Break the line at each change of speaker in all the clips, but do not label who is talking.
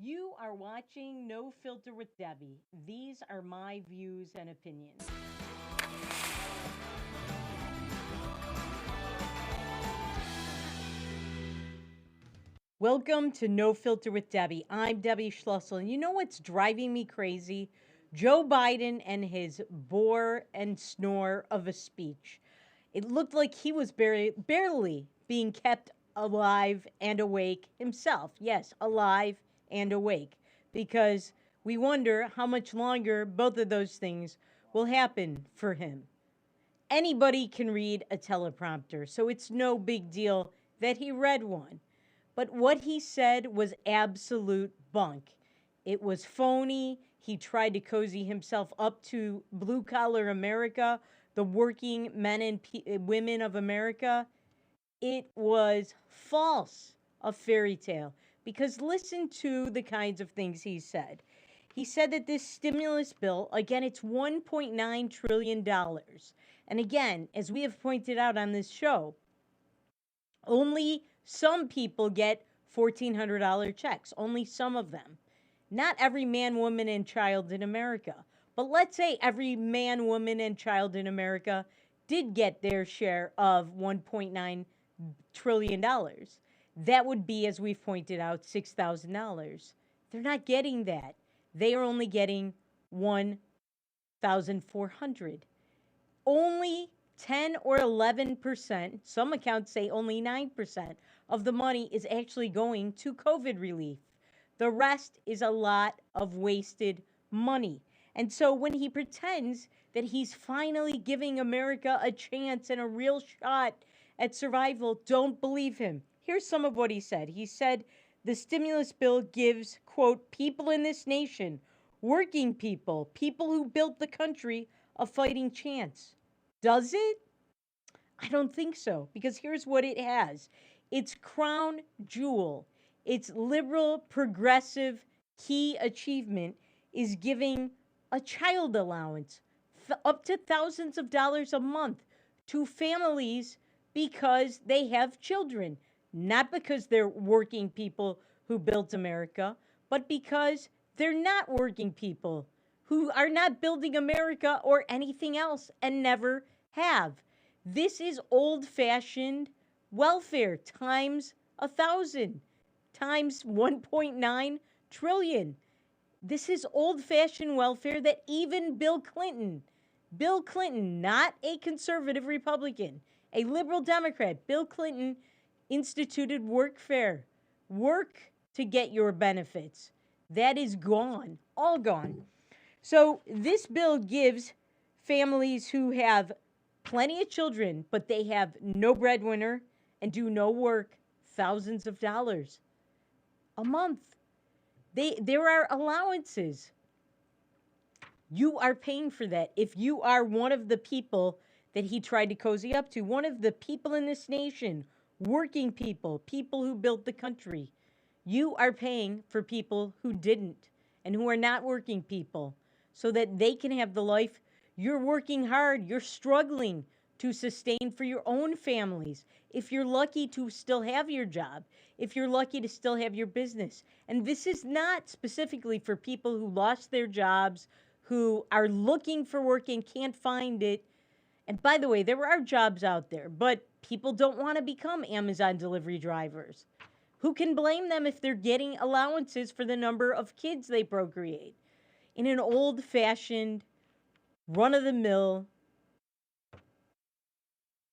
You are watching No Filter with Debbie. These are my views and opinions. Welcome to No Filter with Debbie. I'm Debbie Schlussel. And you know what's driving me crazy? Joe Biden and his bore and snore of a speech. It looked like he was barely being kept alive and awake himself. Yes, alive and awake. Because we wonder how much longer both of those things will happen for him. Anybody can read a teleprompter, so it's no big deal that he read one. But what he said was absolute bunk. It was phony. He tried to cozy himself up to blue collar America, the working men and women of America. It was false, a fairy tale. Because listen to the kinds of things he said. He said that this stimulus bill, again, it's $1.9 trillion. And again, as we have pointed out on this show, only some people get $1,400 checks, only some of them. Not every man, woman, and child in America. But let's say every man, woman, and child in America did get their share of $1.9 trillion. That would be, as we've pointed out, $6,000. They're not getting that. They are only getting 1,400. Only 10 or 11%, some accounts say only 9% of the money is actually going to COVID relief. The rest is a lot of wasted money. And so when he pretends that he's finally giving America a chance and a real shot at survival, don't believe him. Here's some of what he said. He said the stimulus bill gives, quote, people in this nation, working people, people who built the country, a fighting chance. Does it? I don't think so, because here's what it has. Its crown jewel, its liberal, progressive key achievement is giving a child allowance up to thousands of dollars a month to families because they have children, not because they're working people who built America, but because they're not working people who are not building America or anything else and never have. This is old fashioned welfare times 1,000 times 1.9 trillion. This is old fashioned welfare that even Bill Clinton, not a conservative Republican, a liberal Democrat, Bill Clinton instituted workfare. Work to get your benefits. That is gone, all gone. So this bill gives families who have plenty of children, but they have no breadwinner and do no work, thousands of dollars a month. There are allowances. You are paying for that. If you are one of the people that he tried to cozy up to, one of the people in this nation, working people, people who built the country, you are paying for people who didn't and who are not working people so that they can have the life you're working hard, you're struggling to sustain for your own families. If you're lucky to still have your job, if you're lucky to still have your business. And this is not specifically for people who lost their jobs, who are looking for work and can't find it. And by the way, there are jobs out there, but people don't want to become Amazon delivery drivers. Who can blame them if they're getting allowances for the number of kids they procreate? In an old fashioned, run of the mill,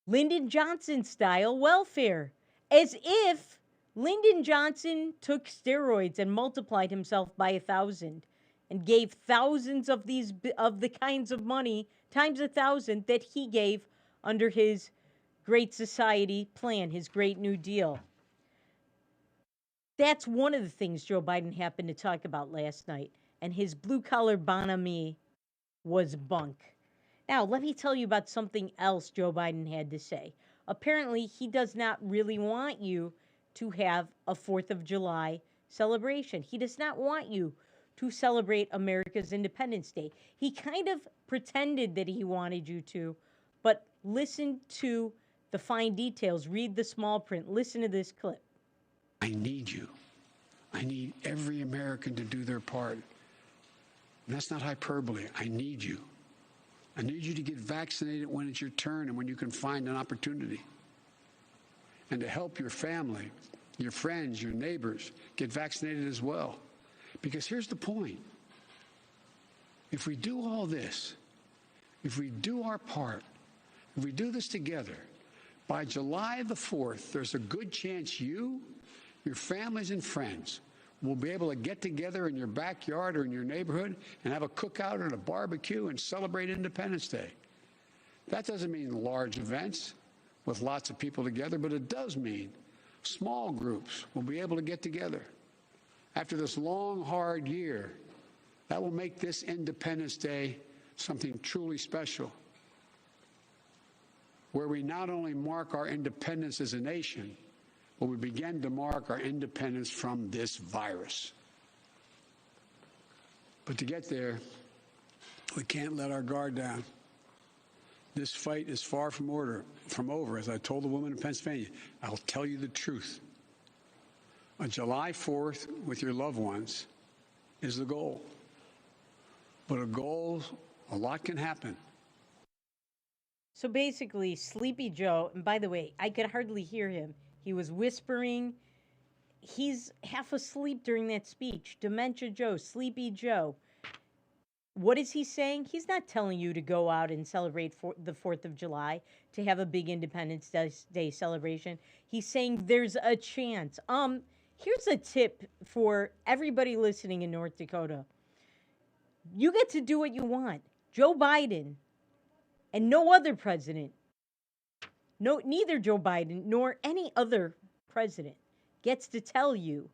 Lyndon Johnson style welfare. As if Lyndon Johnson took steroids and multiplied himself by 1,000 and gave thousands of these of the kinds of money times 1,000 that he gave under his Great Society plan, his Great New Deal. That's one of the things Joe Biden happened to talk about last night. And his blue collar bonhomie was bunk. Now, let me tell you about something else Joe Biden had to say. Apparently, he does not really want you to have a 4th of July celebration. He does not want you to celebrate America's Independence Day. He kind of pretended that he wanted you to, but listen to the fine details. Read the small print. Listen to this clip.
I need you. I need every American to do their part. And that's not hyperbole. I need you. I need you to get vaccinated when it's your turn and when you can find an opportunity. And to help your family, your friends, your neighbors get vaccinated as well. Because here's the point. If we do all this, if we do our part, if we do this together, by July the 4th, there's a good chance you, your families and friends will be able to get together in your backyard or in your neighborhood and have a cookout and a barbecue and celebrate Independence Day. That doesn't mean large events with lots of people together, but it does mean small groups will be able to get together. After this long, hard year, that will make this Independence Day something truly special, where we not only mark our independence as a nation, but we begin to mark our independence from this virus. But to get there, we can't let our guard down. This fight is far from over. As I told the woman in Pennsylvania, I'll tell you the truth. On July 4th, with your loved ones, is the goal. But a lot can happen.
So basically, Sleepy Joe, and by the way, I could hardly hear him. He was whispering. He's half asleep during that speech. Dementia Joe, Sleepy Joe. What is he saying? He's not telling you to go out and celebrate the 4th of July, to have a big Independence Day celebration. He's saying there's a chance. Here's a tip for everybody listening in North Dakota. You get to do what you want. Joe Biden and no other president, neither Joe Biden nor any other president gets to tell you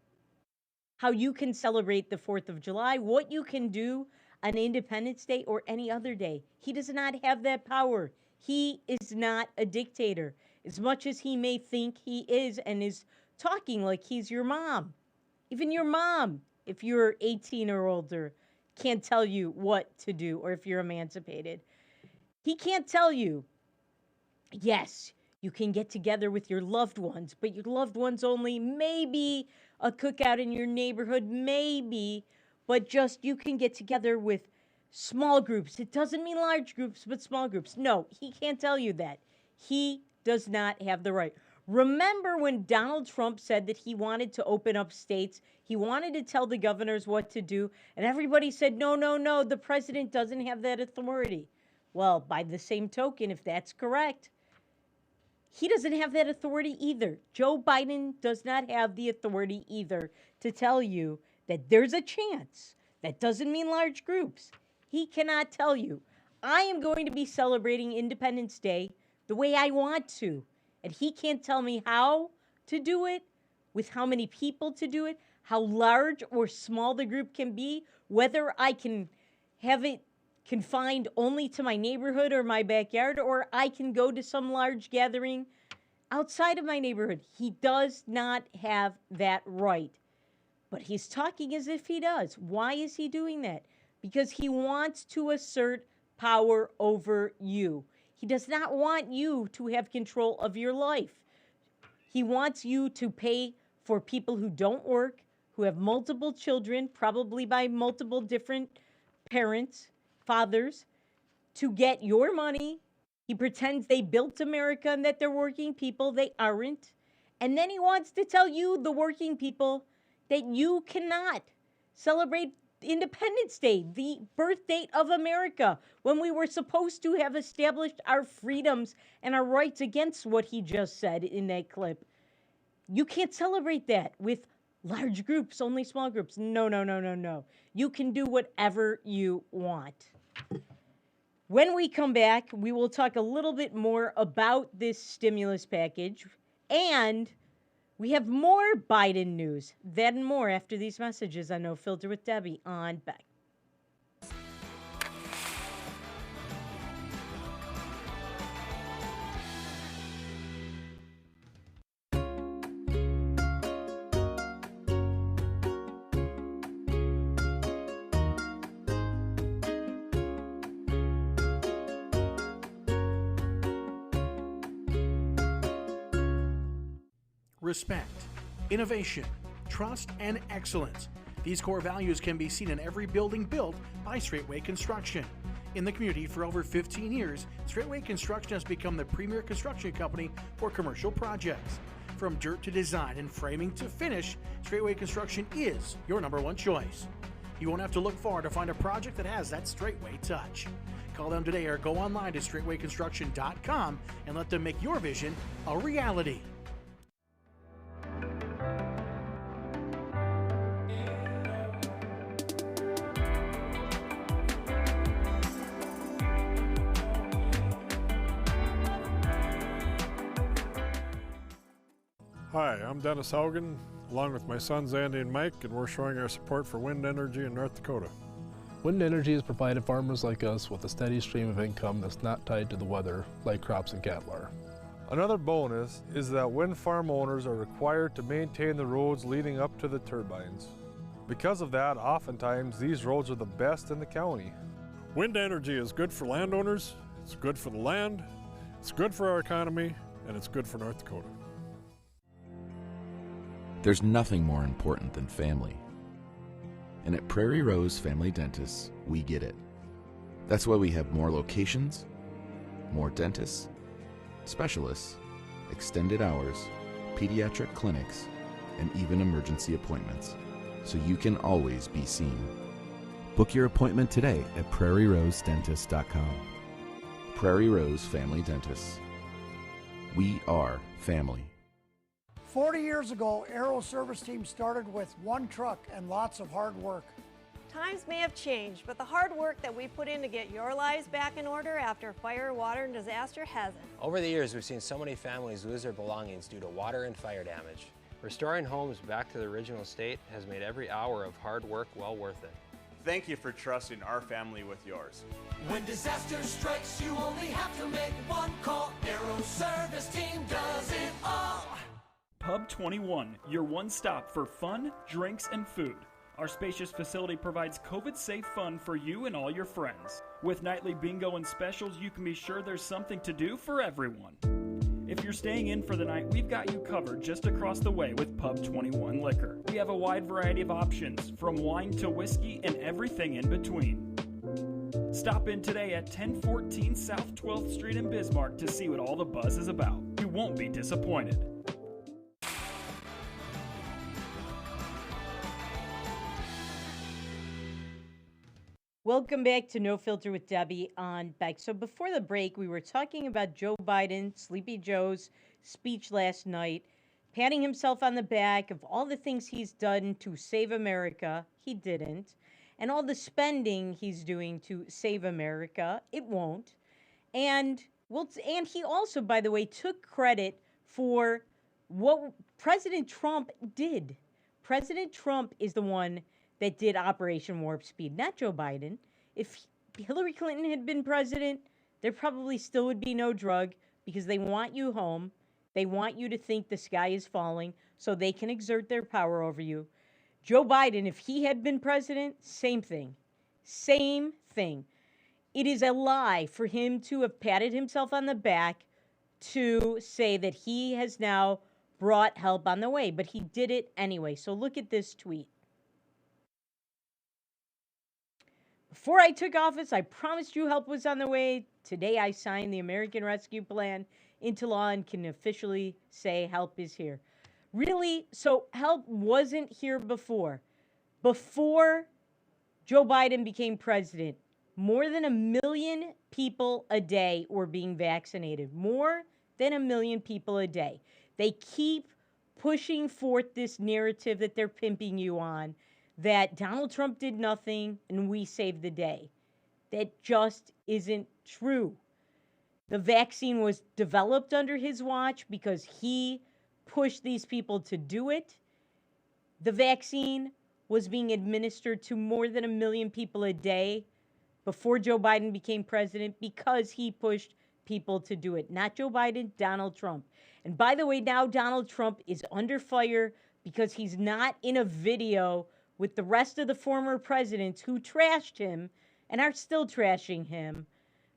how you can celebrate the 4th of July, what you can do on Independence Day or any other day. He does not have that power. He is not a dictator, as much as he may think he is and is talking like he's your mom. Even your mom, if you're 18 or older, can't tell you what to do, or if you're emancipated. He can't tell you, yes, you can get together with your loved ones, but your loved ones only, maybe a cookout in your neighborhood, maybe, but just you can get together with small groups. It doesn't mean large groups, but small groups. No, he can't tell you that. He does not have the right. Remember when Donald Trump said that he wanted to open up states, he wanted to tell the governors what to do, and everybody said, no, no, no, the president doesn't have that authority. Well, by the same token, if that's correct, he doesn't have that authority either. Joe Biden does not have the authority either to tell you that there's a chance. That doesn't mean large groups. He cannot tell you, I am going to be celebrating Independence Day the way I want to. And he can't tell me how to do it, with how many people to do it, how large or small the group can be, whether I can have it confined only to my neighborhood or my backyard, or I can go to some large gathering outside of my neighborhood. He does not have that right. But he's talking as if he does. Why is he doing that? Because he wants to assert power over you. He does not want you to have control of your life. He wants you to pay for people who don't work, who have multiple children, probably by multiple different parents, fathers, to get your money. He pretends they built America and that they're working people. They aren't. And then he wants to tell you, the working people, that you cannot celebrate Independence Day, the birth date of America, when we were supposed to have established our freedoms and our rights against what he just said in that clip. You can't celebrate that with large groups, only small groups. No, no, no, no, no. You can do whatever you want. When we come back, we will talk a little bit more about this stimulus package, and we have more Biden news. That and more after these messages on No Filter with Debbie on Beck.
Respect, innovation, trust, and excellence. These core values can be seen in every building built by Straightway Construction. In the community for over 15 years, Straightway Construction has become the premier construction company for commercial projects. From dirt to design and framing to finish, Straightway Construction is your #1 choice. You won't have to look far to find a project that has that Straightway touch. Call them today or go online to straightwayconstruction.com and let them make your vision a reality.
Hi, I'm Dennis Haugen, along with my sons Andy and Mike, and we're showing our support for wind energy in North Dakota.
Wind energy has provided farmers like us with a steady stream of income that's not tied to the weather like crops and cattle are.
Another bonus is that wind farm owners are required to maintain the roads leading up to the turbines. Because of that, oftentimes these roads are the best in the county.
Wind energy is good for landowners, it's good for the land, it's good for our economy, and it's good for North Dakota.
There's nothing more important than family. And at Prairie Rose Family Dentists, we get it. That's why we have more locations, more dentists, specialists, extended hours, pediatric clinics, and even emergency appointments, so you can always be seen. Book your appointment today at prairierosedentist.com. Prairie Rose Family Dentists. We are family.
40 years ago, Aero Service Team started with one truck and lots of hard work.
Times may have changed, but the hard work that we put in to get your lives back in order after fire, water, and disaster hasn't.
Over the years, we've seen so many families lose their belongings due to water and fire damage. Restoring homes back to the original state has made every hour of hard work well worth it.
Thank you for trusting our family with yours.
When disaster strikes, you only have to make one call. Aero Service Team does it all.
Pub 21, your one stop for fun, drinks, and food. Our spacious facility provides COVID-safe fun for you and all your friends. With nightly bingo and specials, you can be sure there's something to do for everyone. If you're staying in for the night, we've got you covered just across the way with Pub 21 Liquor. We have a wide variety of options, from wine to whiskey and everything in between. Stop in today at 1014 South 12th Street in Bismarck to see what all the buzz is about. You won't be disappointed.
Welcome back to No Filter with Debbie on Beck. So before the break, we were talking about Joe Biden, Sleepy Joe's speech last night, patting himself on the back of all the things he's done to save America. He didn't. And all the spending he's doing to save America. It won't. And he also, by the way, took credit for what President Trump did. President Trump is the one that did Operation Warp Speed, not Joe Biden. If Hillary Clinton had been president, there probably still would be no drug because they want you home. They want you to think the sky is falling so they can exert their power over you. Joe Biden, if he had been president, same thing. Same thing. It is a lie for him to have patted himself on the back to say that he has now brought help on the way, but he did it anyway. So look at this tweet. Before I took office, I promised you help was on the way. Today, I signed the American Rescue Plan into law and can officially say help is here. Really? So help wasn't here before. Before Joe Biden became president, more than 1 million people a day were being vaccinated. More than 1 million people a day. They keep pushing forth this narrative that they're pimping you on, that Donald Trump did nothing and we saved the day. That just isn't true. The vaccine was developed under his watch because he pushed these people to do it. The vaccine was being administered to more than 1 million people a day before Joe Biden became president because he pushed people to do it. Not Joe Biden, Donald Trump. And by the way, now Donald Trump is under fire because he's not in a video with the rest of the former presidents who trashed him and are still trashing him,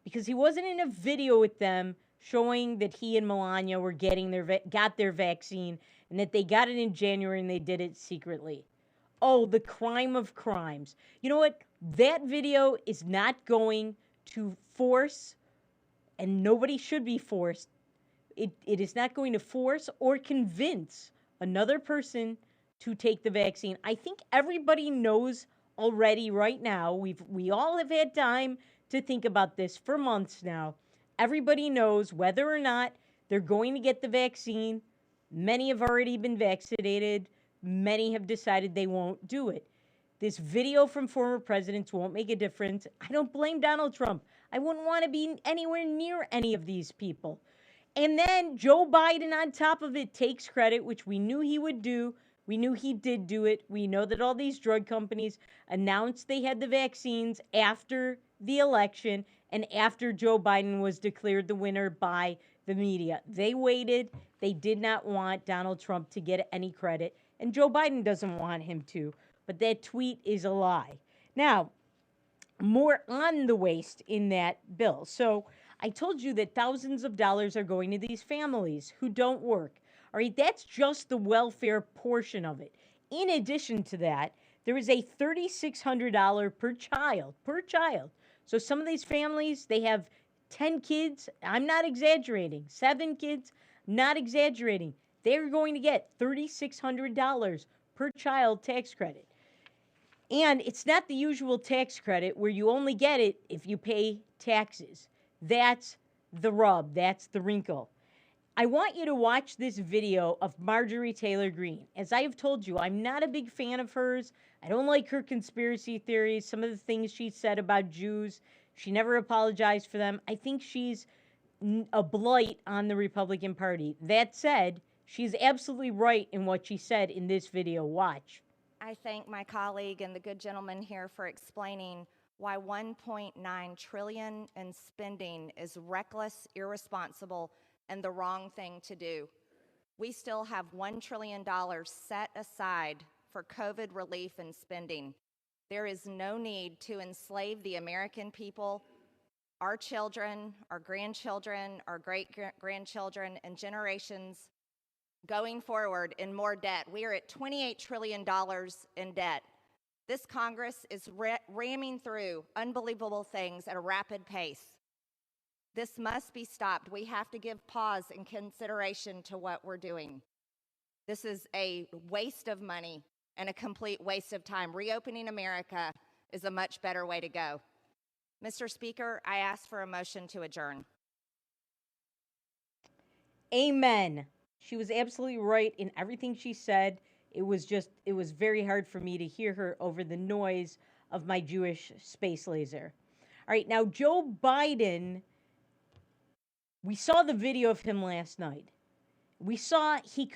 because he wasn't in a video with them showing that he and Melania were got their vaccine and that they got it in January and they did it secretly. Oh, the crime of crimes. You know what? That video is not going to force, and nobody should be forced. It is not going to force or convince another person to take the vaccine. I think everybody knows already right now. We all have had time to think about this for months now. Everybody knows whether or not they're going to get the vaccine. Many have already been vaccinated. Many have decided they won't do it. This video from former presidents won't make a difference. I don't blame Donald Trump. I wouldn't want to be anywhere near any of these people. And then Joe Biden, on top of it, takes credit, which we knew he would do. We knew he did do it. We know that all these drug companies announced they had the vaccines after the election and after Joe Biden was declared the winner by the media. They waited. They did not want Donald Trump to get any credit, and Joe Biden doesn't want him to. But that tweet is a lie. Now, more on the waste in that bill. So I told you that thousands of dollars are going to these families who don't work. All right, that's just the welfare portion of it. In addition to that, there is a $3,600 per child. So some of these families, they have 10 kids. I'm not exaggerating. 7 kids, not exaggerating. They're going to get $3,600 per child tax credit. And it's not the usual tax credit where you only get it if you pay taxes. That's the rub. That's the wrinkle. I want you to watch this video of Marjorie Taylor Greene. As I have told you, I'm not a big fan of hers. I don't like her conspiracy theories, some of the things she said about Jews. She never apologized for them. I think she's a blight on the Republican Party. That said, she's absolutely right in what she said in this video. Watch.
I thank my colleague and the good gentleman here for explaining why $1.9 trillion in spending is reckless, irresponsible, and the wrong thing to do. We still have $1 trillion set aside for COVID relief and spending. There is no need to enslave the American people, our children, our grandchildren, our great-grandchildren, and generations going forward in more debt. We are at $28 trillion in debt. This Congress is ramming through unbelievable things at a rapid pace. This must be stopped. We have to give pause and consideration to what we're doing. This is a waste of money and a complete waste of time. Reopening America is a much better way to go. Mr. Speaker, I ask for a motion to adjourn.
Amen. She was absolutely right in everything she said. It was very hard for me to hear her over the noise of my Jewish space laser. All right, now Joe Biden, we saw the video of him last night. We saw he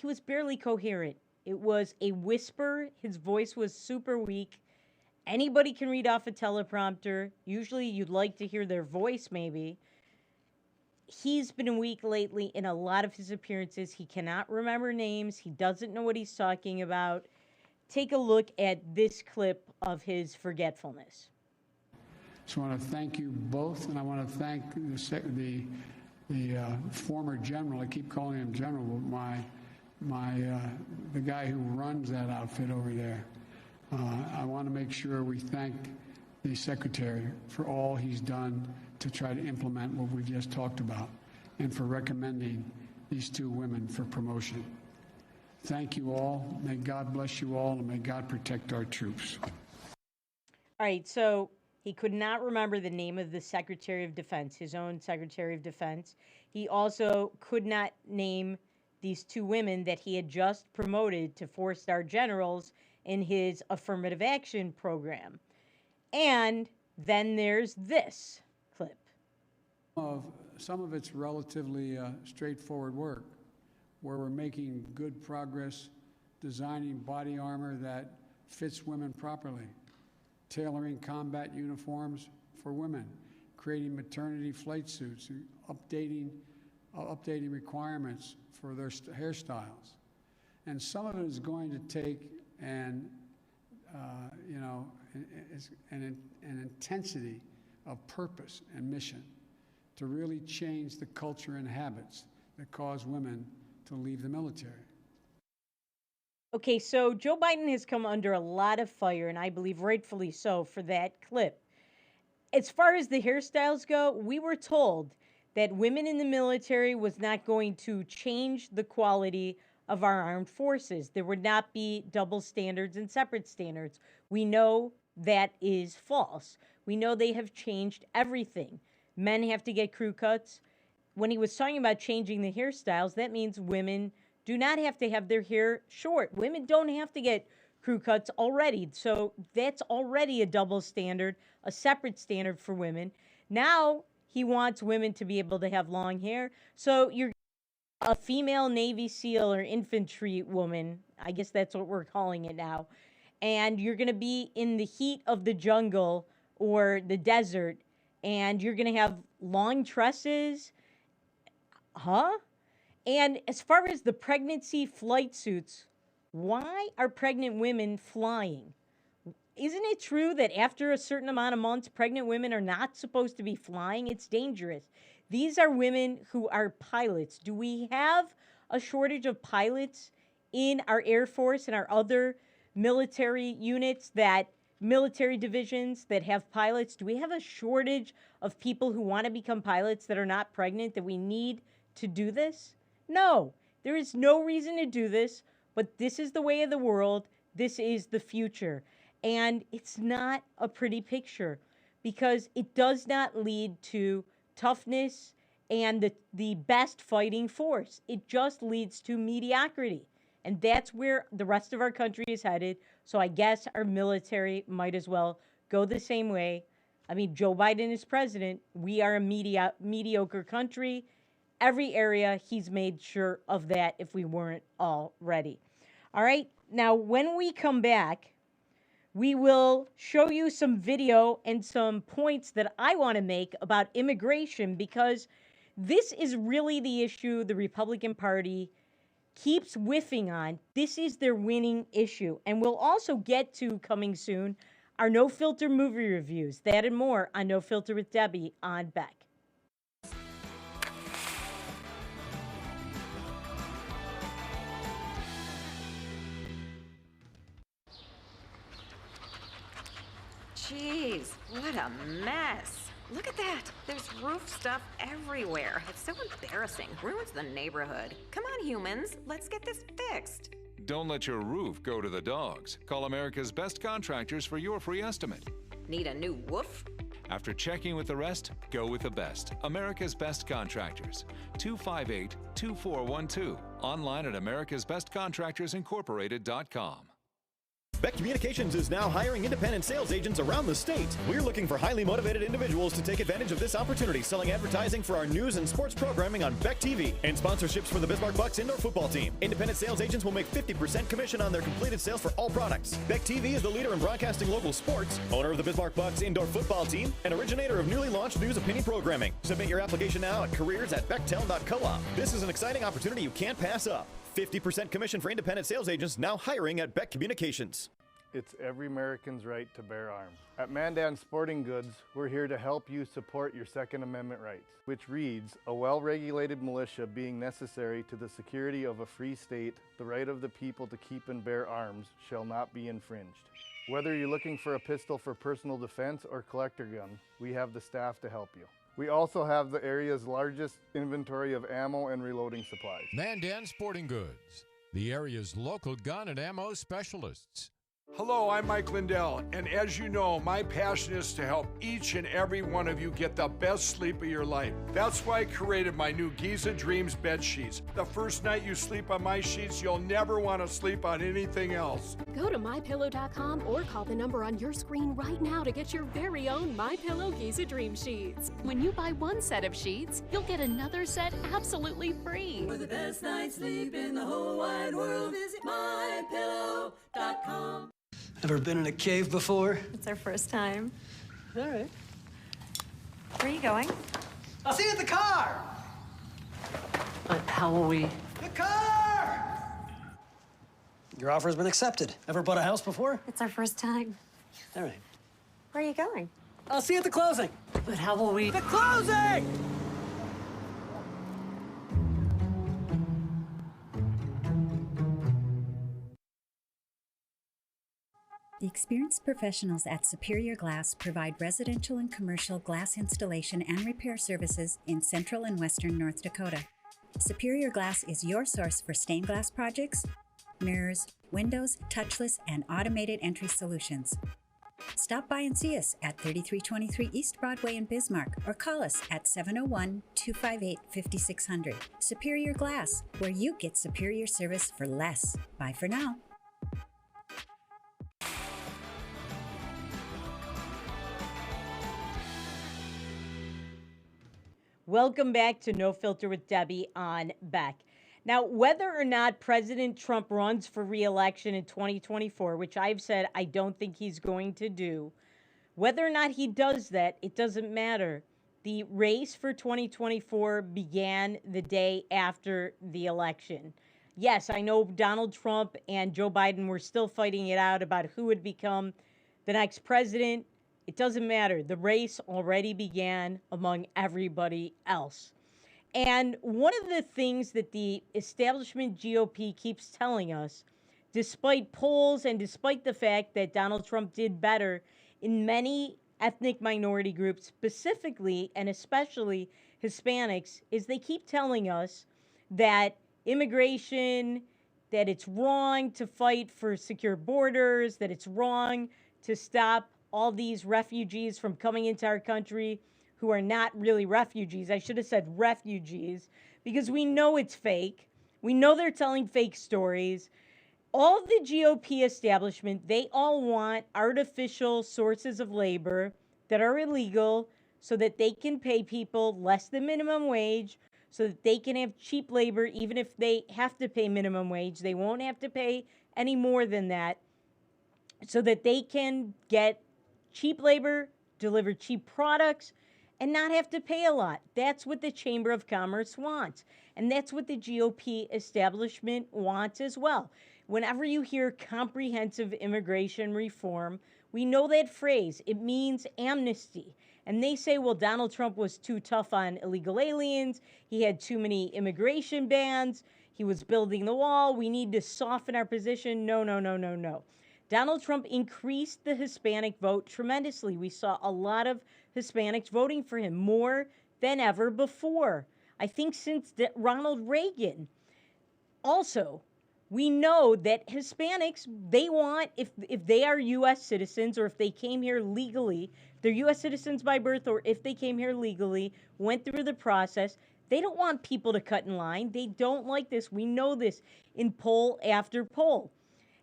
was barely coherent. It was a whisper. His voice was super weak. Anybody can read off a teleprompter. Usually you'd like to hear their voice maybe. He's been weak lately in a lot of his appearances. He cannot remember names. He doesn't know what he's talking about. Take a look at this clip of his forgetfulness.
So I want to thank you both, and I want to thank the former general. I keep calling him general, but the guy who runs that outfit over there. I want to make sure we thank the secretary for all he's done to try to implement what we've just talked about, and for recommending these 2 women for promotion. Thank you all. May God bless you all, and may God protect our troops.
All right, so he could not remember the name of the Secretary of Defense, his own Secretary of Defense. He also could not name these 2 women that he had just promoted to 4-star generals in his affirmative action program. And then there's this clip.
Some of it's relatively straightforward work, where we're making good progress designing body armor that fits women properly, tailoring combat uniforms for women, creating maternity flight suits, updating requirements for their hairstyles. And some of it is going to take an intensity of purpose and mission to really change the culture and habits that cause women to leave the military.
Okay, so Joe Biden has come under a lot of fire, and I believe rightfully so, for that clip. As far as the hairstyles go, we were told that women in the military was not going to change the quality of our armed forces. There would not be double standards and separate standards. We know that is false. We know they have changed everything. Men have to get crew cuts. When he was talking about changing the hairstyles, that means women do not have to have their hair short. Women don't have to get crew cuts already. So that's already a double standard, a separate standard for women. Now he wants women to be able to have long hair. So you're a female Navy SEAL or infantry woman, I guess that's what we're calling it now, and you're going to be in the heat of the jungle or the desert, and you're going to have long tresses. Huh? And as far as the pregnancy flight suits, why are pregnant women flying? Isn't it true that after a certain amount of months, pregnant women are not supposed to be flying? It's dangerous. These are women who are pilots. Do we have a shortage of pilots in our Air Force and our other military units, that military divisions that have pilots? Do we have a shortage of people who want to become pilots that are not pregnant, that we need to do this? No, there is no reason to do this, but this is the way of the world. This is the future. And it's not a pretty picture because it does not lead to toughness and the best fighting force. It just leads to mediocrity. And that's where the rest of our country is headed. So I guess our military might as well go the same way. I mean, Joe Biden is president. We are a mediocre country. Every area, he's made sure of that if we weren't already. All right. Now, when we come back, we will show you some video and some points that I want to make about immigration, because this is really the issue the Republican Party keeps whiffing on. This is their winning issue. And we'll also get to, coming soon, our No Filter movie reviews. That and more on No Filter with Debbie on Beck.
Jeez, what a mess. Look at that. There's roof stuff everywhere. It's so embarrassing. Ruins the neighborhood. Come on, humans. Let's get this fixed.
Don't let your roof go to the dogs. Call America's Best Contractors for your free estimate.
Need a new woof?
After checking with the rest, go with the best. America's Best Contractors. 258-2412. Online at americasbestcontractorsincorporated.com.
Beck Communications is now hiring independent sales agents around the state. We're looking for highly motivated individuals to take advantage of this opportunity, selling advertising for our news and sports programming on Beck TV and sponsorships for the Bismarck Bucks indoor football team. Independent sales agents will make 50% commission on their completed sales for all products. Beck TV is the leader in broadcasting local sports, owner of the Bismarck Bucks indoor football team, and originator of newly launched news opinion programming. Submit your application now at careers@bechtel.coop. This is an exciting opportunity you can't pass up. 50% commission for independent sales agents now hiring at Beck Communications.
It's every American's right to bear arms. At Mandan Sporting Goods, we're here to help you support your Second Amendment rights, which reads, a well-regulated militia being necessary to the security of a free state, the right of the people to keep and bear arms shall not be infringed. Whether you're looking for a pistol for personal defense or collector gun, we have the staff to help you. We also have the area's largest inventory of ammo and reloading supplies.
Mandan Sporting Goods, the area's local gun and ammo specialists.
Hello, I'm Mike Lindell, and as you know, my passion is to help each and every one of you get the best sleep of your life. That's why I created my new Giza Dreams bed sheets. The first night you sleep on my sheets, you'll never want to sleep on anything else.
Go to MyPillow.com or call the number on your screen right now to get your very own MyPillow Giza Dream Sheets. When you buy one set of sheets, you'll get another set absolutely free.
For the best night's sleep in the whole wide world, visit MyPillow.com.
Ever been in a cave before?
It's our first time.
All right.
Where are you going?
I'll see you at the car! How will we? The car! Your offer has been accepted. Ever bought a house before?
It's our first time.
All right.
Where are you going?
I'll see you at the closing. But how will we? The closing!
The experienced professionals at Superior Glass provide residential and commercial glass installation and repair services in central and western North Dakota. Superior Glass is your source for stained glass projects, mirrors, windows, touchless, and automated entry solutions. Stop by and see us at 3323 East Broadway in Bismarck or call us at 701-258-5600. Superior Glass, where you get superior service for less. Bye for now.
Welcome back to No Filter with Debbie on Beck. Now, whether or not President Trump runs for re-election in 2024, which I've said I don't think he's going to do, whether or not he does that, it doesn't matter. The race for 2024 began the day after the election. Yes, I know Donald Trump and Joe Biden were still fighting it out about who would become the next president. It doesn't matter. The race already began among everybody else. And one of the things that the establishment GOP keeps telling us, despite polls and despite the fact that Donald Trump did better in many ethnic minority groups, specifically and especially Hispanics, is they keep telling us that immigration, that it's wrong to fight for secure borders, that it's wrong to stop all these refugees from coming into our country who are not really refugees. I should have said refugees, because we know it's fake. We know they're telling fake stories. All the GOP establishment, they all want artificial sources of labor that are illegal so that they can pay people less than minimum wage, so that they can have cheap labor even if they have to pay minimum wage. They won't have to pay any more than that, so that they can get cheap labor, deliver cheap products, and not have to pay a lot. That's what the Chamber of Commerce wants. And that's what the GOP establishment wants as well. Whenever you hear comprehensive immigration reform, we know that phrase. It means amnesty. And they say, well, Donald Trump was too tough on illegal aliens. He had too many immigration bans. He was building the wall. We need to soften our position. No, no, no, no, no. Donald Trump increased the Hispanic vote tremendously. We saw a lot of Hispanics voting for him, more than ever before. I think since Ronald Reagan. Also, we know that Hispanics, they want, if they are U.S. citizens or if they came here legally, they're U.S. citizens by birth, or if they came here legally, went through the process, they don't want people to cut in line. They don't like this. We know this in poll after poll.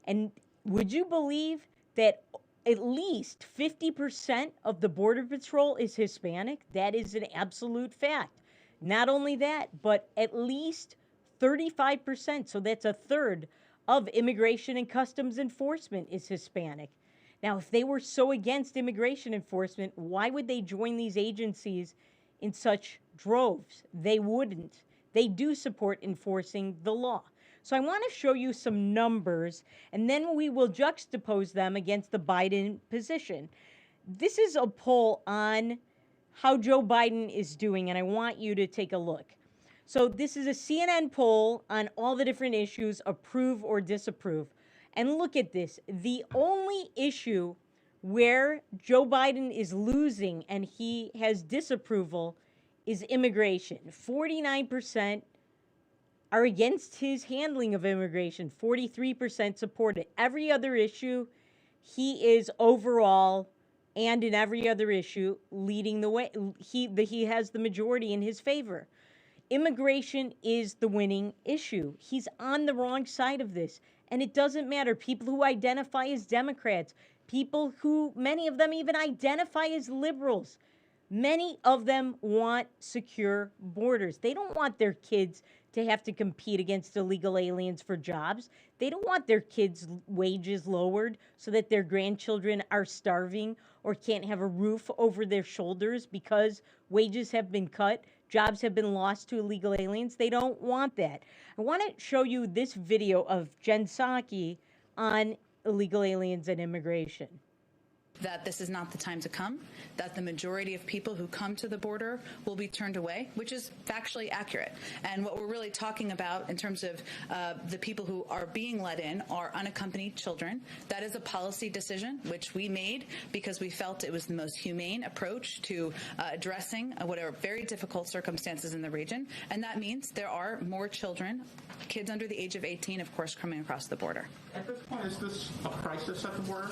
And would you believe that at least 50% of the Border Patrol is Hispanic? That is an absolute fact. Not only that, but at least 35%, so that's a third of Immigration and Customs Enforcement is Hispanic. Now, if they were so against immigration enforcement, why would they join these agencies in such droves? They wouldn't. They do support enforcing the law. So I want to show you some numbers, and then we will juxtapose them against the Biden position. This is a poll on how Joe Biden is doing, and I want you to take a look. So this is a CNN poll on all the different issues, approve or disapprove. And look at this. The only issue where Joe Biden is losing and he has disapproval is immigration. 49% are against his handling of immigration. 43% support it. Every other issue, he is overall, and in every other issue, leading the way. He has the majority in his favor. Immigration is the winning issue. He's on the wrong side of this. And it doesn't matter. People who identify as Democrats, people who, many of them even identify as liberals, many of them want secure borders. They don't want their kids to have to compete against illegal aliens for jobs. They don't want their kids' wages lowered so that their grandchildren are starving or can't have a roof over their shoulders because wages have been cut, jobs have been lost to illegal aliens. They don't want that. I want to show you this video of Jen Psaki on illegal aliens and immigration.
that this is not the time to come, that the majority of people who come to the border will be turned away, which is factually accurate. And what we're really talking about in terms of the people who are being let in are unaccompanied children. That is a policy decision which we made because we felt it was the most humane approach to addressing what are very difficult circumstances in the region. And that means there are more children, kids under the age of 18, of course, coming across the border.
At this point, is this a crisis at the border?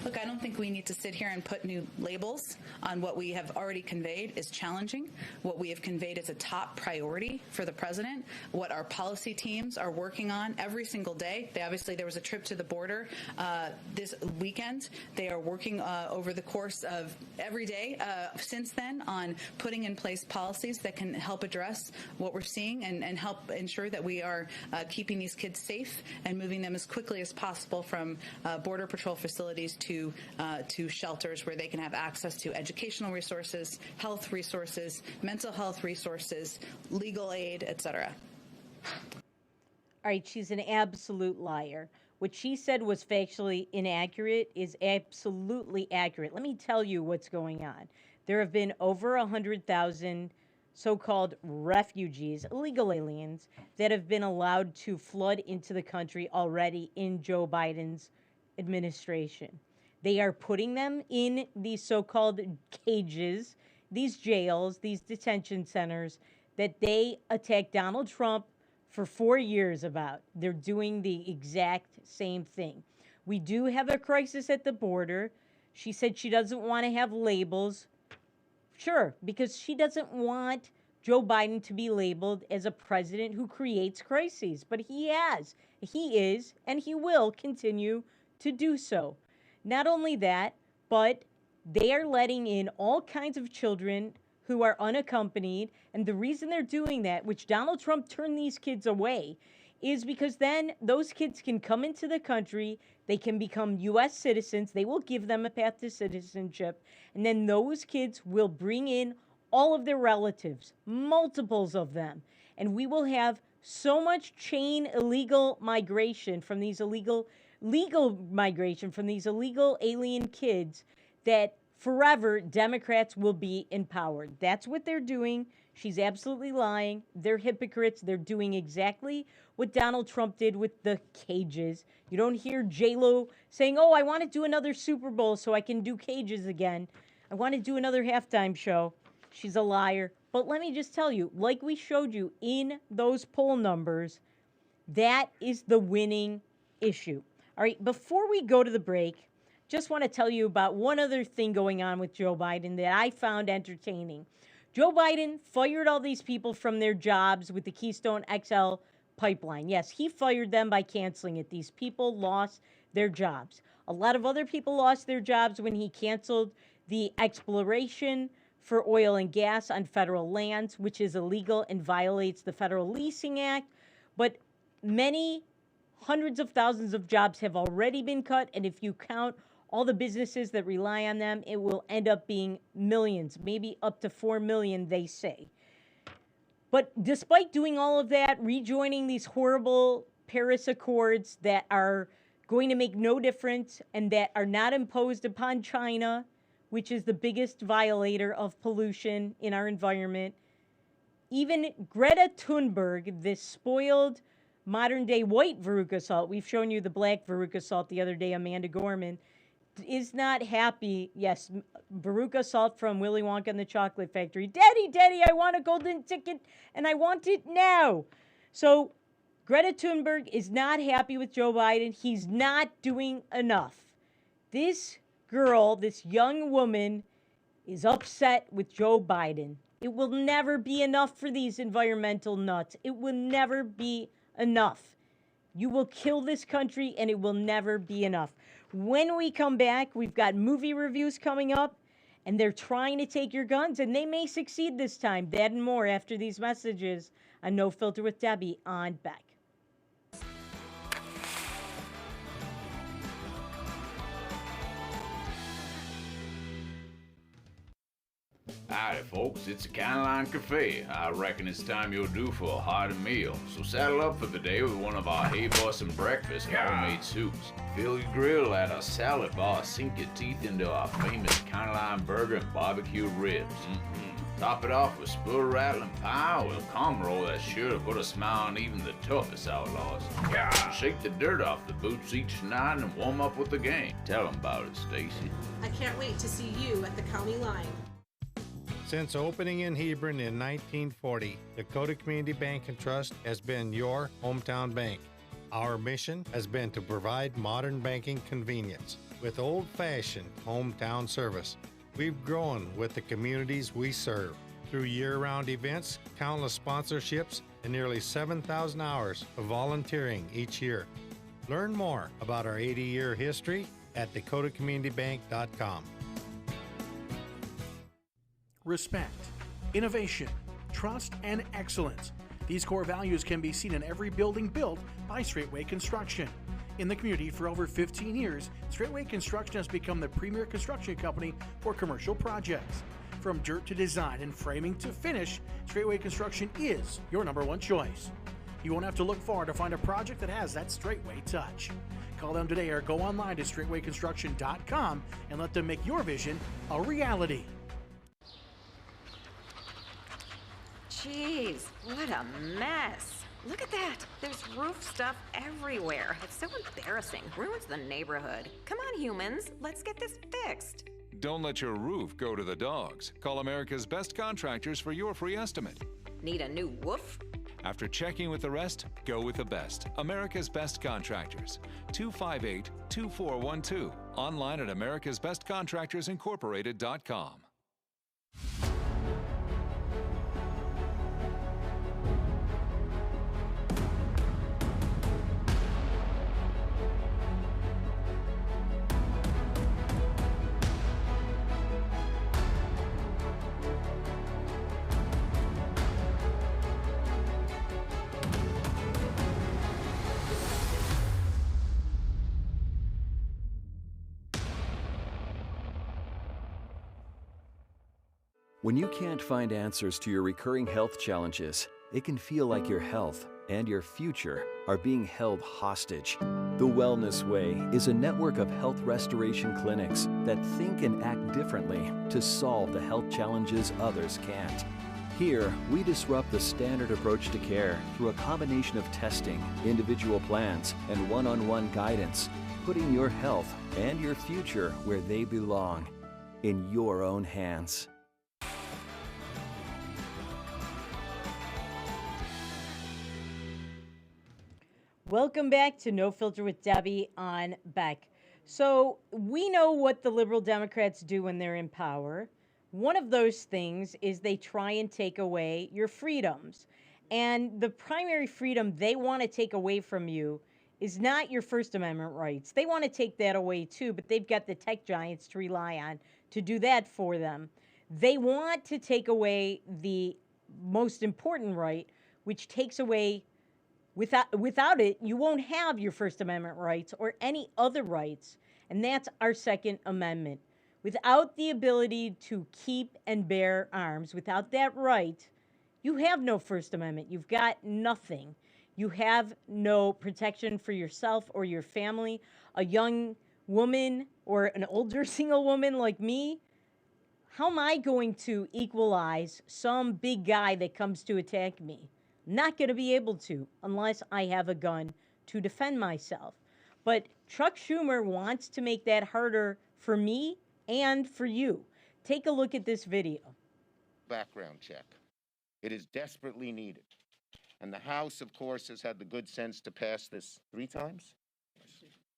Look, I don't think we need to sit here and put new labels on what we have already conveyed is challenging. What we have conveyed is a top priority for the president. What our policy teams are working on every single day. There was a trip to the border this weekend. They are working over the course of every day since then on putting in place policies that can help address what we're seeing and help ensure that we are keeping these kids safe and moving them as quickly as possible from Border Patrol facilities to shelters where they can have access to educational resources, health resources, mental health resources, legal aid, etc.
All right, she's an absolute liar. What she said was factually inaccurate is absolutely accurate. Let me tell you what's going on. There have been over 100,000 so-called refugees, illegal aliens, that have been allowed to flood into the country already in Joe Biden's administration. They are putting them in these so-called cages, these jails, these detention centers that they attacked Donald Trump for 4 years about. They're doing the exact same thing. We do have a crisis at the border. She said she doesn't want to have labels. Sure, because she doesn't want Joe Biden to be labeled as a president who creates crises. But he has. He is, and he will continue to do so. Not only that, but they are letting in all kinds of children who are unaccompanied. And the reason they're doing that, which Donald Trump turned these kids away, is because then those kids can come into the country, they can become U.S. citizens, they will give them a path to citizenship, and then those kids will bring in all of their relatives, multiples of them, and we will have so much chain illegal migration from these legal migration from these illegal alien kids that forever Democrats will be empowered. That's what they're doing. She's absolutely lying. They're hypocrites. They're doing exactly what Donald Trump did with the cages. You don't hear J-Lo saying, oh, I want to do another Super Bowl so I can do cages again. I want to do another halftime show. She's a liar. But let me just tell you, like we showed you in those poll numbers, that is the winning issue. All right, before we go to the break, just want to tell you about one other thing going on with Joe Biden that I found entertaining. Joe Biden fired all these people from their jobs with the Keystone XL pipeline. Yes, he fired them by canceling it. These people lost their jobs. A lot of other people lost their jobs when he canceled the exploration for oil and gas on federal lands, which is illegal and violates the Federal Leasing Act. But many hundreds of thousands of jobs have already been cut, and if you count all the businesses that rely on them, it will end up being millions, maybe up to 4 million, they say. But despite doing all of that, rejoining these horrible Paris Accords that are going to make no difference and that are not imposed upon China, which is the biggest violator of pollution in our environment, even Greta Thunberg, this spoiled modern-day white Veruca Salt, we've shown you the black Veruca Salt the other day, Amanda Gorman, is not happy. Yes, Veruca Salt from Willy Wonka and the Chocolate Factory. Daddy, Daddy, I want a golden ticket, and I want it now. So Greta Thunberg is not happy with Joe Biden. He's not doing enough. This girl, this young woman, is upset with Joe Biden. It will never be enough for these environmental nuts. It will never be enough. You will kill this country, and it will never be enough. When we come back, we've got movie reviews coming up, and they're trying to take your guns, and they may succeed this time. That and more after these messages on No Filter with Debbie on Beck.
Howdy, folks. It's a Caroline Cafe. I reckon it's time you're due for a hearty meal. So saddle up for the day with one of our hay-busting breakfast homemade soups. Fill your grill at our salad bar. Sink your teeth into our famous Caroline burger and barbecue ribs. Top it off with spoon-rattling pie with a calm roll that's sure to put a smile on even the toughest outlaws. Shake the dirt off the boots each night and warm up with the gang. Tell them about it, Stacy.
I can't wait to see you at the county line.
Since opening in Hebron in 1940, Dakota Community Bank and Trust has been your hometown bank. Our mission has been to provide modern banking convenience with old-fashioned hometown service. We've grown with the communities we serve. Through year-round events, countless sponsorships, and nearly 7,000 hours of volunteering each year. Learn more about our 80-year history at dakotacommunitybank.com.
Respect, innovation, trust, and excellence. These core values can be seen in every building built by Straightway Construction. In the community for over 15 years, Straightway Construction has become the premier construction company for commercial projects. From dirt to design and framing to finish, Straightway Construction is your #1 choice. You won't have to look far to find a project that has that Straightway touch. Call them today or go online to straightwayconstruction.com and let them make your vision a reality.
Jeez, what a mess. Look at that. There's roof stuff everywhere. It's so embarrassing. Ruins the neighborhood. Come on, humans. Let's get this fixed.
Don't let your roof go to the dogs. Call America's Best Contractors for your free estimate.
Need a new woof?
After checking with the rest, go with the best. America's Best Contractors. 258-2412. Online at americasbestcontractorsincorporated.com.
When you can't find answers to your recurring health challenges, it can feel like your health and your future are being held hostage. The Wellness Way is a network of health restoration clinics that think and act differently to solve the health challenges others can't. Here, we disrupt the standard approach to care through a combination of testing, individual plans, and one-on-one guidance, putting your health and your future where they belong, in your own hands.
Welcome back to No Filter with Debbie on Beck. So we know what the liberal Democrats do when they're in power. One of those things is they try and take away your freedoms. And the primary freedom they want to take away from you is not your First Amendment rights. They want to take that away too, but they've got the tech giants to rely on to do that for them. They want to take away the most important right, which takes away Without it, you won't have your First Amendment rights or any other rights, and that's our Second Amendment. Without the ability to keep and bear arms, without that right, you have no First Amendment. You've got nothing. You have no protection for yourself or your family. A young woman or an older single woman like me, how am I going to equalize some big guy that comes to attack me? Not going to be able to unless I have a gun to defend myself. But Chuck Schumer wants to make that harder for me and for you. Take a look at this video.
Background check. It is desperately needed. And the House, of course, has had the good sense to pass this 3 times?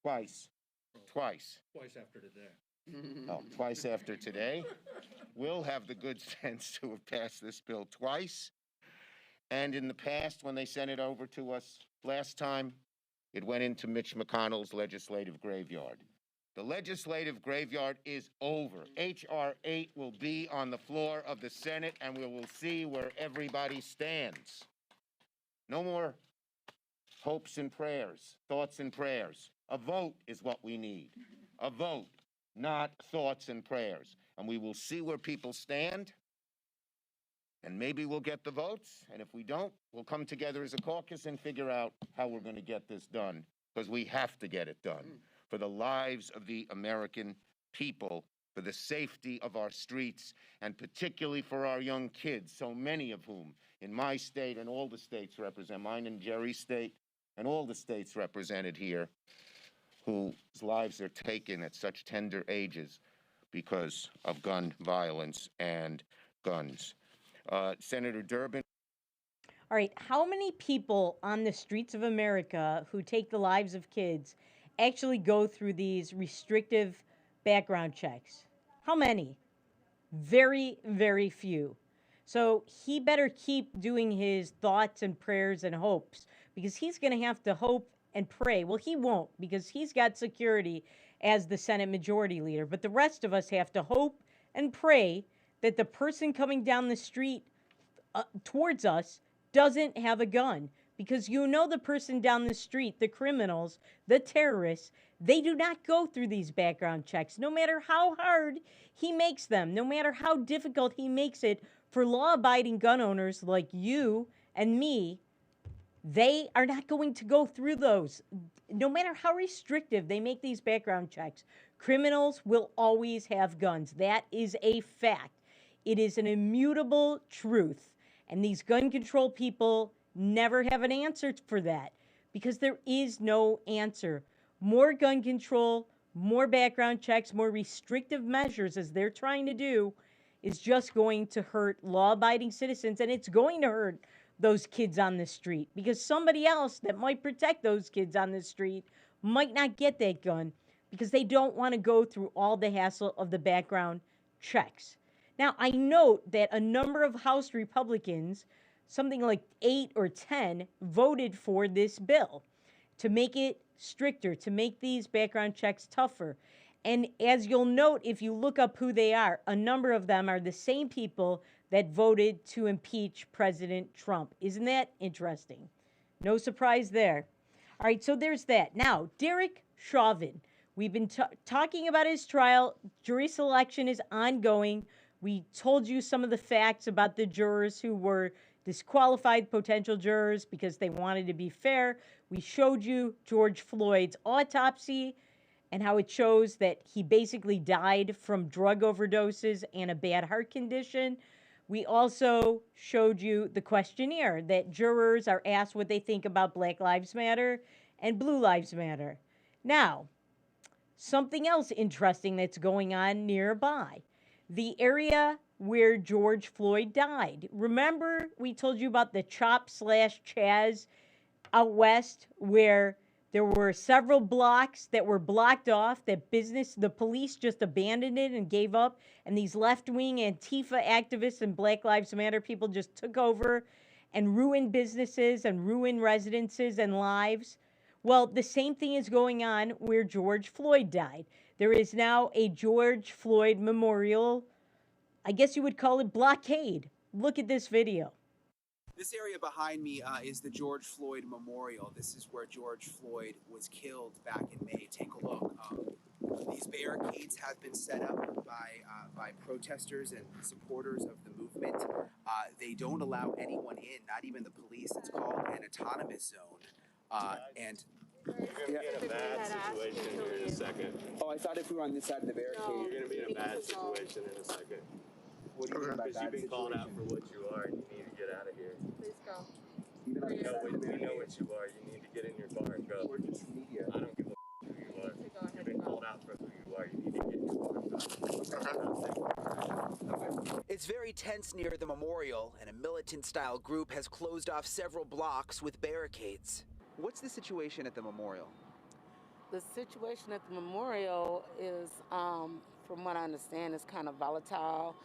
Twice. Twice.
Twice after today.
Oh, twice after today. We'll have the good sense to have passed this bill twice. And in the past, when they sent it over to us last time, it went into Mitch McConnell's legislative graveyard. The legislative graveyard is over. H.R. 8 will be on the floor of the Senate, and we will see where everybody stands. No more hopes and prayers, thoughts and prayers. A vote is what we need. A vote, not thoughts and prayers. And we will see where people stand. And maybe we'll get the votes, and if we don't, we'll come together as a caucus and figure out how we're going to get this done, because we have to get it done for the lives of the American people, for the safety of our streets, and particularly for our young kids, so many of whom in my state and all the states represent, mine and Jerry's state, and all the states represented here, whose lives are taken at such tender ages because of gun violence and guns. Senator Durbin.
All right, how many people on the streets of America who take the lives of kids actually go through these restrictive background checks? How many? Very, very few. So he better keep doing his thoughts and prayers and hopes, because he's going to have to hope and pray. Well, he won't, because he's got security as the Senate Majority Leader. But the rest of us have to hope and pray that the person coming down the street towards us doesn't have a gun, because you know the person down the street, the criminals, the terrorists, they do not go through these background checks, no matter how hard he makes them, no matter how difficult he makes it for law-abiding gun owners like you and me. They are not going to go through those. No matter how restrictive they make these background checks, criminals will always have guns. That is a fact. It is an immutable truth. And these gun control people never have an answer for that, because there is no answer. More gun control, more background checks, more restrictive measures, as they're trying to do, is just going to hurt law-abiding citizens, and it's going to hurt those kids on the street, because somebody else that might protect those kids on the street might not get that gun because they don't want to go through all the hassle of the background checks. Now, I note that a number of House Republicans, something like 8 or 10, voted for this bill to make it stricter, to make these background checks tougher. And as you'll note, if you look up who they are, a number of them are the same people that voted to impeach President Trump. Isn't that interesting? No surprise there. All right, so there's that. Now, Derek Chauvin. We've been talking about his trial. Jury selection is ongoing. We told you some of the facts about the jurors who were disqualified, potential jurors, because they wanted to be fair. We showed you George Floyd's autopsy and how it shows that he basically died from drug overdoses and a bad heart condition. We also showed you the questionnaire that jurors are asked what they think about Black Lives Matter and Blue Lives Matter. Now, something else interesting that's going on nearby. The area where George Floyd died. Remember, we told you about the Chop/Chaz out west, where there were several blocks that were blocked off, that the police just abandoned it and gave up, and these left-wing Antifa activists and Black Lives Matter people just took over and ruined businesses and ruined residences and lives. Well, the same thing is going on where George Floyd died. There is now a George Floyd memorial, I guess you would call it blockade. Look at this video.
This area behind me is the George Floyd Memorial. This is where George Floyd was killed back in May. Take a look. These barricades have been set up by protesters and supporters of the movement. They don't allow anyone in, not even the police. It's called an autonomous zone. And
you're going to be in a bad situation here in a second.
Oh, I thought if we were on this side of the barricade.
No, you're going to be in a bad situation in a second.
What do you mean by
because
bad
you've been called out for what you are, and you need to get out of here. Please go. We know what you are. You need to get in your car and go. We're just media. I don't give a who you are. You've been called out for who you are. You need to get in your car and go.
It's very tense near the memorial, and a militant-style group has closed off several blocks with barricades. What's the situation at the memorial?
The situation at the memorial is, from what I understand, is kind of volatile.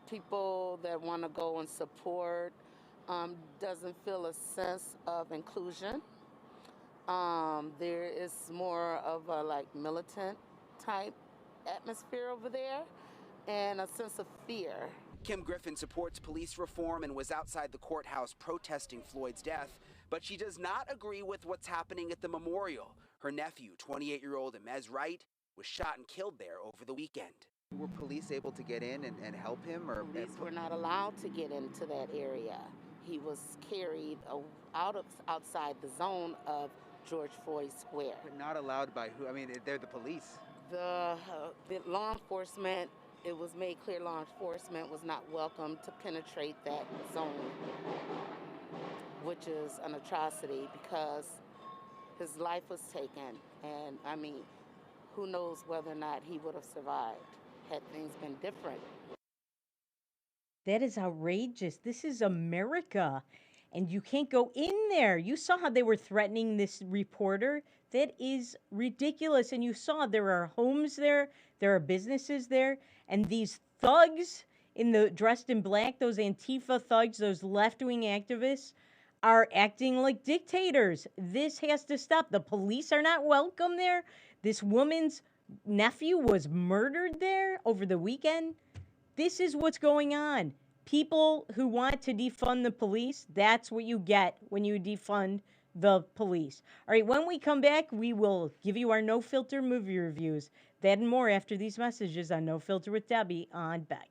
People that want to go and support doesn't feel a sense of inclusion. There is more of a militant type atmosphere over there and a sense of fear.
Kim Griffin supports police reform and was outside the courthouse protesting Floyd's death, but she does not agree with what's happening at the memorial. Her nephew, 28-year-old Emez Wright, was shot and killed there over the weekend. Were police able to get in and help him? Or
Police were not allowed to get into that area. He was carried outside the zone of George Floyd Square.
But not allowed by who? I mean, they're the police.
The law enforcement, it was made clear law enforcement was not welcome to penetrate that zone, which is an atrocity because his life was taken. And I mean, who knows whether or not he would have survived had things been different.
That is outrageous. This is America. And you can't go in there. You saw how they were threatening this reporter. That is ridiculous. And you saw there are homes there, there are businesses there, and these thugs dressed in black, those Antifa thugs, those left-wing activists, are acting like dictators. This has to stop. The police are not welcome there. This woman's nephew was murdered there over the weekend. This is what's going on. People who want to defund the police, that's what you get when you defund the police. All right, when we come back, we will give you our No Filter movie reviews. That and more after these messages on No Filter with Debbie on Beck.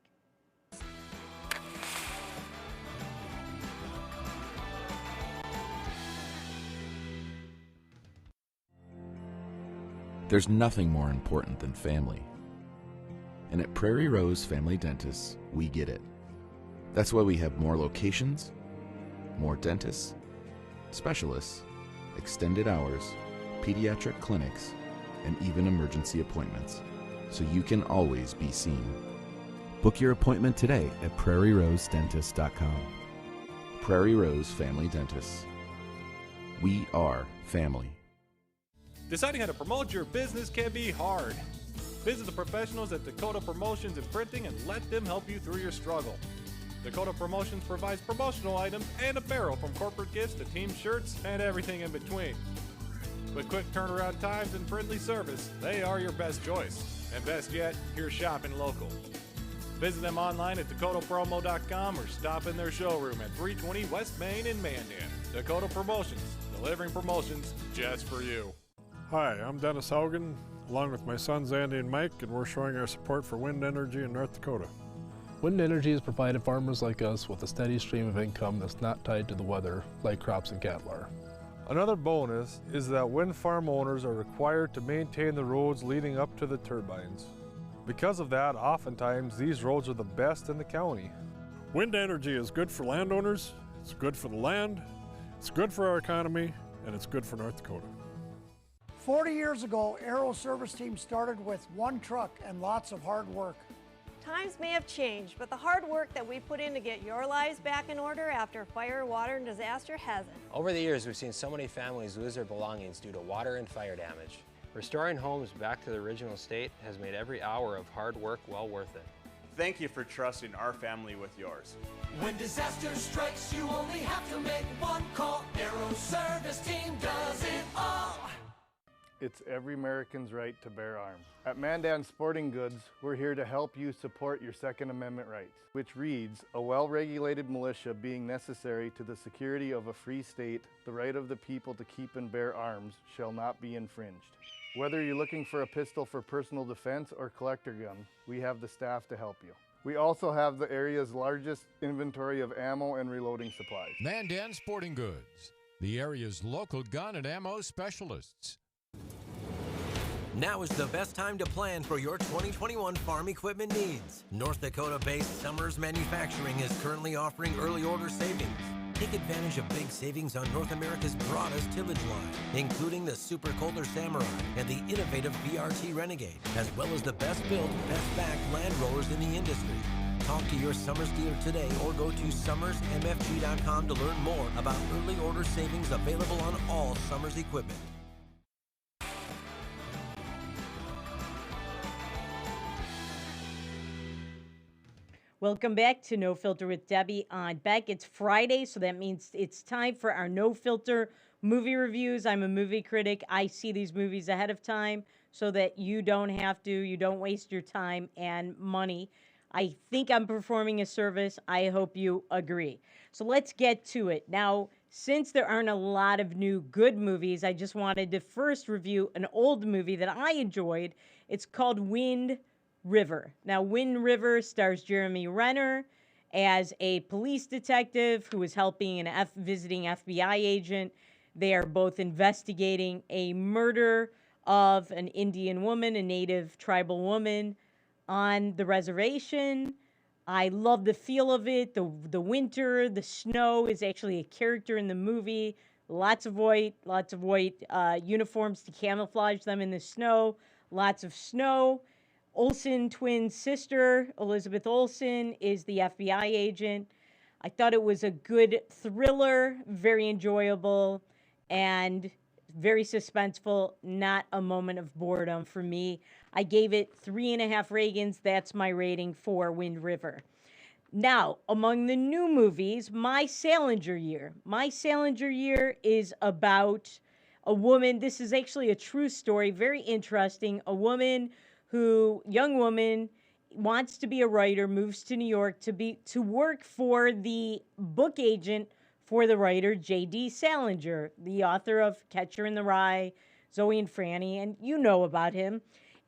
There's nothing more important than family. And at Prairie Rose Family Dentists, we get it. That's why we have more locations, more dentists, specialists, extended hours, pediatric clinics, and even emergency appointments, so you can always be seen. Book your appointment today at prairierosedentist.com. Prairie Rose Family Dentists. We are family.
Deciding how to promote your business can be hard. Visit the professionals at Dakota Promotions and Printing and let them help you through your struggle. Dakota Promotions provides promotional items and apparel from corporate gifts to team shirts and everything in between. With quick turnaround times and friendly service, they are your best choice. And best yet, you're shopping local. Visit them online at dakotapromo.com or stop in their showroom at 320 West Main in Mandan. Dakota Promotions, delivering promotions just for you.
Hi, I'm Dennis Haugen, along with my sons Andy and Mike, and we're showing our support for wind energy in North Dakota.
Wind energy has provided farmers like us with a steady stream of income that's not tied to the weather, like crops and cattle are.
Another bonus is that wind farm owners are required to maintain the roads leading up to the turbines. Because of that, oftentimes these roads are the best in the county. Wind energy is good for landowners, it's good for the land, it's good for our economy, and it's good for North Dakota.
40 years ago, Aero Service Team started with one truck and lots of hard work.
Times may have changed, but the hard work that we put in to get your lives back in order after fire, water, and disaster hasn't.
Over the years, we've seen so many families lose their belongings due to water and fire damage. Restoring homes back to the original state has made every hour of hard work well worth it.
Thank you for trusting our family with yours.
When disaster strikes, you only have to make one call. Aero Service Team does it all.
It's every American's right to bear arms. At Mandan Sporting Goods, we're here to help you support your Second Amendment rights, which reads, a well-regulated militia being necessary to the security of a free state, the right of the people to keep and bear arms shall not be infringed. Whether you're looking for a pistol for personal defense or collector gun, we have the staff to help you. We also have the area's largest inventory of ammo and reloading supplies.
Mandan Sporting Goods, the area's local gun and ammo specialists.
Now is the best time to plan for your 2021 farm equipment needs. North Dakota-based Summers Manufacturing is currently offering early order savings. Take advantage of big savings on North America's broadest tillage line, including the Super Coulter Samurai and the innovative VRT Renegade, as well as the best-built, best-backed land rollers in the industry. Talk to your Summers dealer today or go to summersmfg.com to learn more about early order savings available on all Summers equipment.
Welcome back to No Filter with Debbie on Beck. It's Friday, so that means it's time for our No Filter movie reviews. I'm a movie critic. I see these movies ahead of time so that you don't have to, you don't waste your time and money. I think I'm performing a service. I hope you agree. So let's get to it. Now, since there aren't a lot of new good movies, I just wanted to first review an old movie that I enjoyed. It's called Wind River. Now, Wind River stars Jeremy Renner as a police detective who is helping an visiting FBI agent. They are both investigating a murder of an Indian woman, a native tribal woman, on the reservation. I love the feel of it. The winter, the snow is actually a character in the movie. Lots of white uniforms to camouflage them in the snow. Lots of snow. Olsen twin sister, Elizabeth Olsen, is the FBI agent. I thought it was a good thriller, very enjoyable, and very suspenseful. Not a moment of boredom for me. I gave it 3.5 Reagans. That's my rating for Wind River. Now, among the new movies, My Salinger Year. My Salinger Year is about a woman. This is actually a true story, very interesting. A young woman, wants to be a writer, moves to New York to work for the book agent for the writer J.D. Salinger, the author of Catcher in the Rye, Zoe and Franny, and you know about him.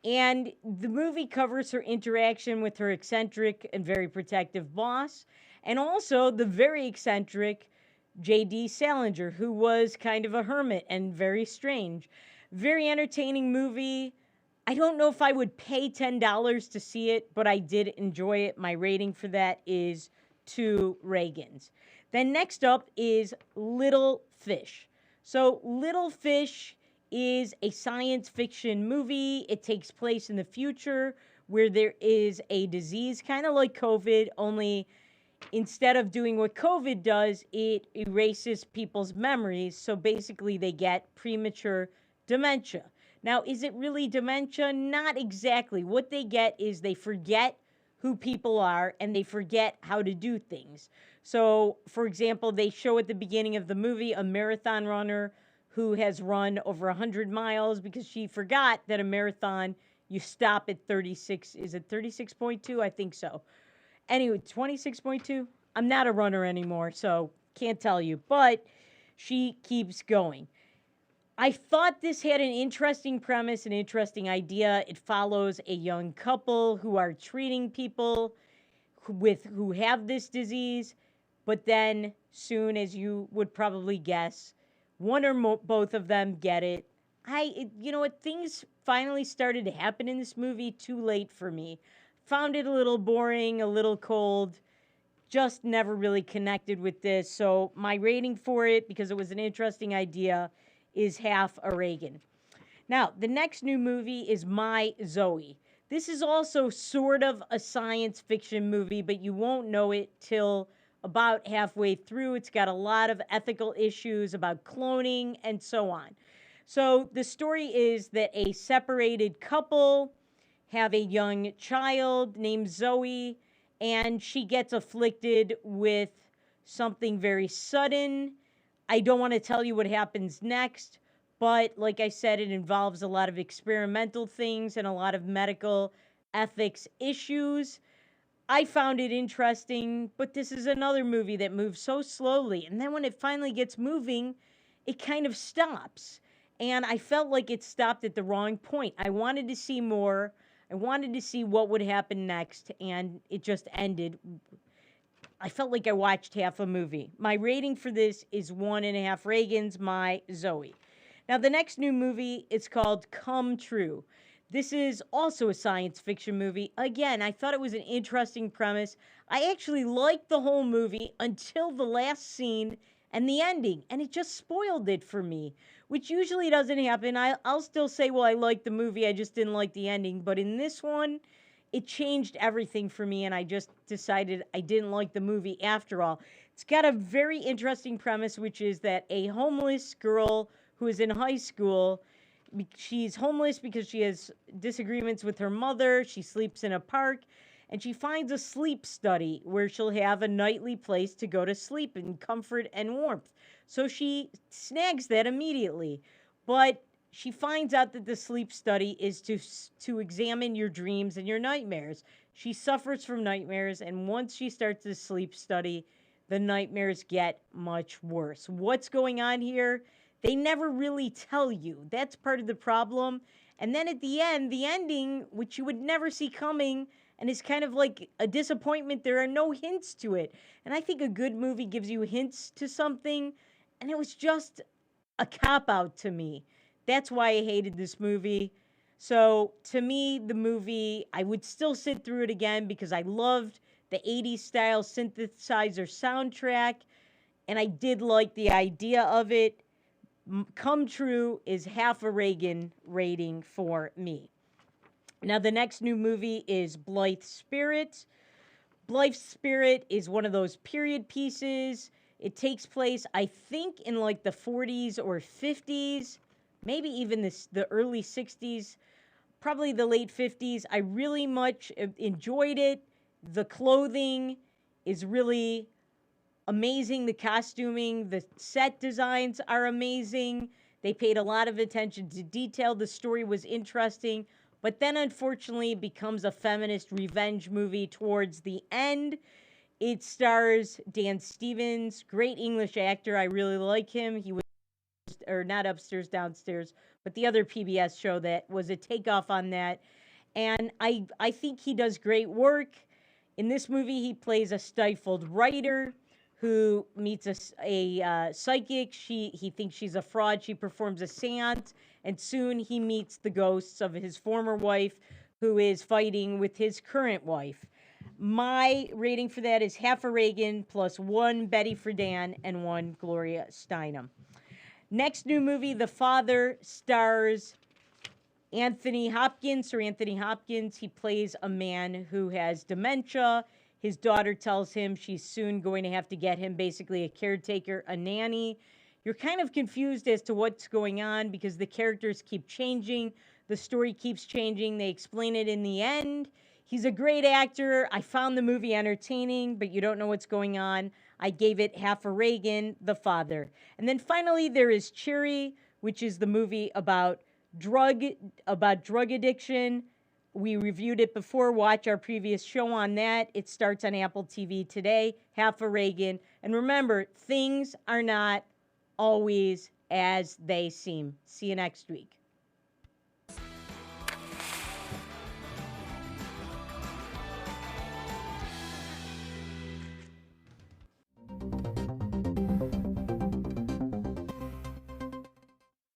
And the movie covers her interaction with her eccentric and very protective boss, and also the very eccentric J.D. Salinger, who was kind of a hermit and very strange. Very entertaining movie. I don't know if I would pay $10 to see it, but I did enjoy it. My rating for that is 2 Reagans. Then next up is Little Fish. So Little Fish is a science fiction movie. It takes place in the future where there is a disease, kind of like COVID, only instead of doing what COVID does, it erases people's memories. So basically, they get premature dementia. Now, is it really dementia? Not exactly. What they get is they forget who people are and they forget how to do things. So, for example, they show at the beginning of the movie a marathon runner who has run over 100 miles because she forgot that a marathon, you stop at 36. Is it 36.2? I think so. Anyway, 26.2. I'm not a runner anymore, so can't tell you. But she keeps going. I thought this had an interesting premise, an interesting idea. It follows a young couple who are treating people who have this disease, but then soon, as you would probably guess, one or both of them get it. You know what? Things finally started to happen in this movie too late for me. Found it a little boring, a little cold. Just never really connected with this. So my rating for it, because it was an interesting idea, is 0.5 Reagan. Now, the next new movie is My Zoe. This is also sort of a science fiction movie, but you won't know it till about halfway through. It's got a lot of ethical issues about cloning and so on. So the story is that a separated couple have a young child named Zoe, and she gets afflicted with something very sudden. I don't want to tell you what happens next, but like I said, it involves a lot of experimental things and a lot of medical ethics issues. I found it interesting, but this is another movie that moves so slowly. And then when it finally gets moving, it kind of stops. And I felt like it stopped at the wrong point. I wanted to see more. I wanted to see what would happen next, and it just ended. I felt like I watched half a movie. My rating for this is 1.5 Reagans, My Zoe. Now, the next new movie is called Come True. This is also a science fiction movie. Again, I thought it was an interesting premise. I actually liked the whole movie until the last scene and the ending, and it just spoiled it for me, which usually doesn't happen. I'll still say, well, I liked the movie, I just didn't like the ending. But in this one, it changed everything for me, and I just decided I didn't like the movie after all. It's got a very interesting premise, which is that a homeless girl who is in high school, she's homeless because she has disagreements with her mother. She sleeps in a park, and she finds a sleep study where she'll have a nightly place to go to sleep in comfort and warmth. So she snags that immediately. But she finds out that the sleep study is to examine your dreams and your nightmares. She suffers from nightmares, and once she starts the sleep study, the nightmares get much worse. What's going on here? They never really tell you. That's part of the problem. And then at the end, the ending, which you would never see coming, and is kind of like a disappointment, there are no hints to it. And I think a good movie gives you hints to something, and it was just a cop out to me. That's why I hated this movie. So to me, the movie, I would still sit through it again because I loved the 80s style synthesizer soundtrack, and I did like the idea of it. Come True is half a Reagan rating for me. Now, the next new movie is Blythe Spirit. Blythe Spirit is one of those period pieces. It takes place, I think, in like the 40s or 50s, maybe even the early 60s, probably the late 50s. I really much enjoyed it. The clothing is really amazing. The costuming, the set designs are amazing. They paid a lot of attention to detail. The story was interesting. But then, unfortunately, it becomes a feminist revenge movie towards the end. It stars Dan Stevens, great English actor. I really like him. He was, or not Upstairs, Downstairs, but the other PBS show that was a takeoff on that. And I think he does great work. In this movie, he plays a stifled writer who meets a psychic. He thinks she's a fraud. She performs a seance, and soon he meets the ghosts of his former wife, who is fighting with his current wife. My rating for that is half a Reagan plus 1 Betty Friedan and 1 Gloria Steinem. Next new movie, The Father, stars Anthony Hopkins. He plays a man who has dementia. His daughter tells him she's soon going to have to get him basically a caretaker, a nanny. You're kind of confused as to what's going on because the characters keep changing. The story keeps changing. They explain it in the end. He's a great actor. I found the movie entertaining, but you don't know what's going on. I gave it half a Reagan, The Father. And then finally, there is Cherry, which is the movie about drug addiction. We reviewed it before. Watch our previous show on that. It starts on Apple TV today. Half a Reagan. And remember, things are not always as they seem. See you next week.